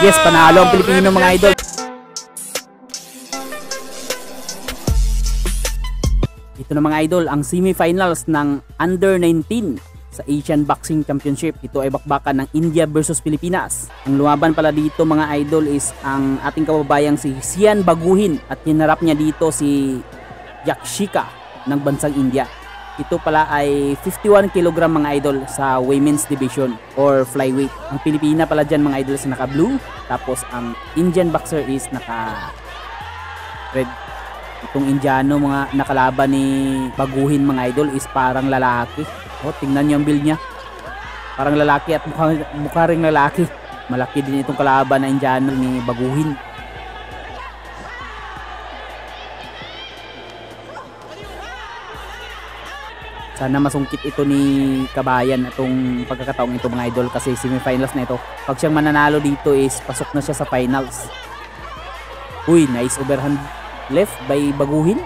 Yes, panalo ang Pilipino mga idol. Ito na mga idol, ang semifinals ng Under 19 sa Asian Boxing Championship. Ito ay bakbakan ng India versus Pilipinas. Ang lumaban pala dito mga idol is ang ating kababayang si Sian Baguhin at hinarap niya dito si Yakshika ng bansang India. Ito pala ay 51 kg mga idol sa women's division or flyweight. Ang Pilipina pala dyan mga idol is naka blue, tapos ang Indian boxer is naka red. Itong Indiano mga nakalaban ni Baguhin mga idol is parang lalaki. O tingnan niyo ang build niya, parang lalaki at mukha ring lalaki. Malaki din itong kalaban na Indiano ni Baguhin. Sana masungkit ito ni Kabayan itong pagkakataong ito mga idol, kasi semifinals na ito. Pag siyang mananalo dito is pasok na siya sa finals. Uy, nice overhand left by Baguhin.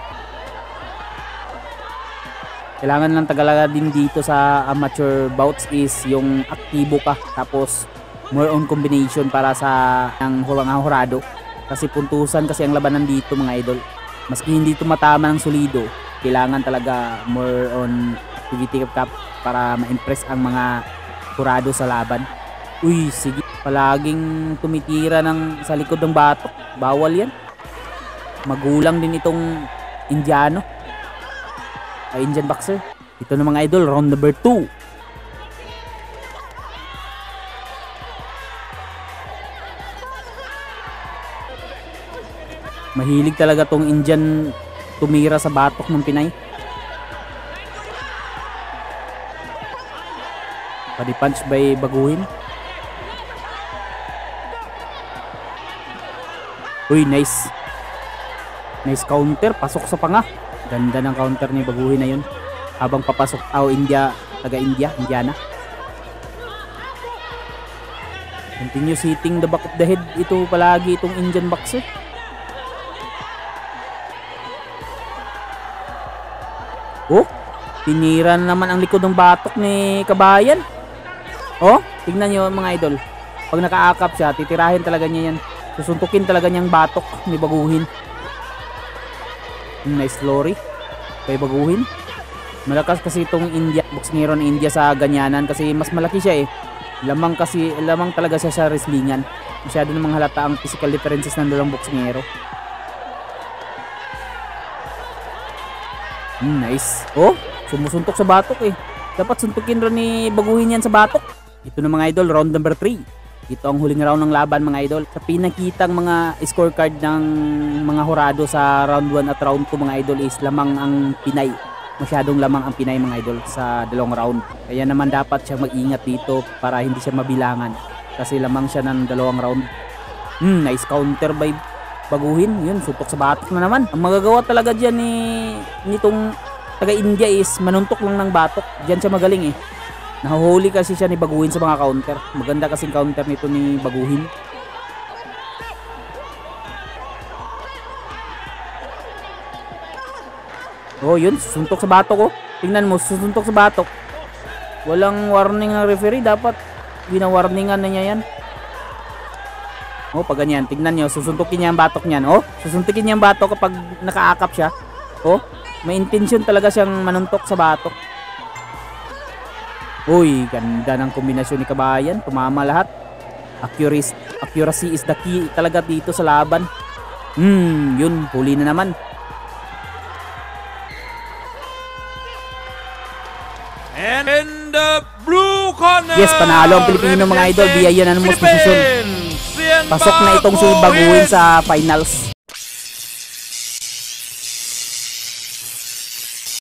Kailangan lang tagalaga din dito sa amateur bouts is yung aktibo ka, tapos more on combination para sa ang hurado. Kasi puntusan kasi ang labanan dito mga idol. Maski hindi tumatama ng solido, kailangan talaga more on activity cap para ma-impress ang mga kurado sa laban. Uy, sige, palaging tumitira sa likod ng batok. Bawal yan. Magulang din itong Indiano, Indian boxer. Ito na mga idol, round number 2. Mahilig talaga tong Indian tumira sa batok ng Pinay. Body punch by Baguhin. Uy, nice. Nice counter, pasok sa panga. Ganda ng counter ni Baguhin na yun. Habang papasok India, Indiana. Continuous hitting the back of the head. Ito palagi itong Indian boxer. Oh, tinira na naman ang likod ng batok ni Kabayan. Oh, tignan nyo mga idol. Pag nakaakap siya, titirahin talaga niya yan. Susuntukin talaga niyang batok ni Baguhin. Nice lorry kay Baguhin. Malakas kasi itong boxingero ng India sa ganyanan kasi mas malaki siya eh. Lamang talaga siya sa wrestlingan. Masyado namang halata ang physical differences ng dalawang boxingero. Nice. Oh, sumusuntok sa batok eh. Dapat suntukin rin ni Baguhin yan sa batok. Ito na mga idol, round number 3. Ito ang huling round ng laban mga idol. Sa pinakitang mga scorecard ng mga hurado sa round 1 at round 2 mga idol is lamang ang Pinay. Masyadong lamang ang Pinay mga idol sa dalawang round. Kaya naman dapat siya mag-ingat dito para hindi siya mabilangan. Kasi lamang siya ng dalawang round. Nice counter by Baguhin. Yun, sutok sa batok na naman. Ang magagawa talaga dyan nitong taga-India is manuntok lang ng batok. Dyan siya magaling eh. Nahuhuli kasi siya ni Baguhin sa mga counter. Maganda kasing counter nito ni Baguhin. Oh, yun, susuntok sa batok oh. Tingnan mo, susuntok sa batok. Walang warning ng referee, dapat wina-warningan na niya yan. Oh, pag ganyan, tingnan nyo, susuntukin niya ang batok niyan. Oh, susuntukin niya ang batok kapag nakaakap siya. Oh, may intention talaga siyang manuntok sa batok. Uy, ganda ng kombinasyon ni Kabayan. Tumama lahat. Accuracy is the key talaga dito sa laban. Yun, huli na naman. And in the blue corner, yes, panalo ang Pilipino mga idol via unanimous decision. Pasok na itong si Baguhin sa finals.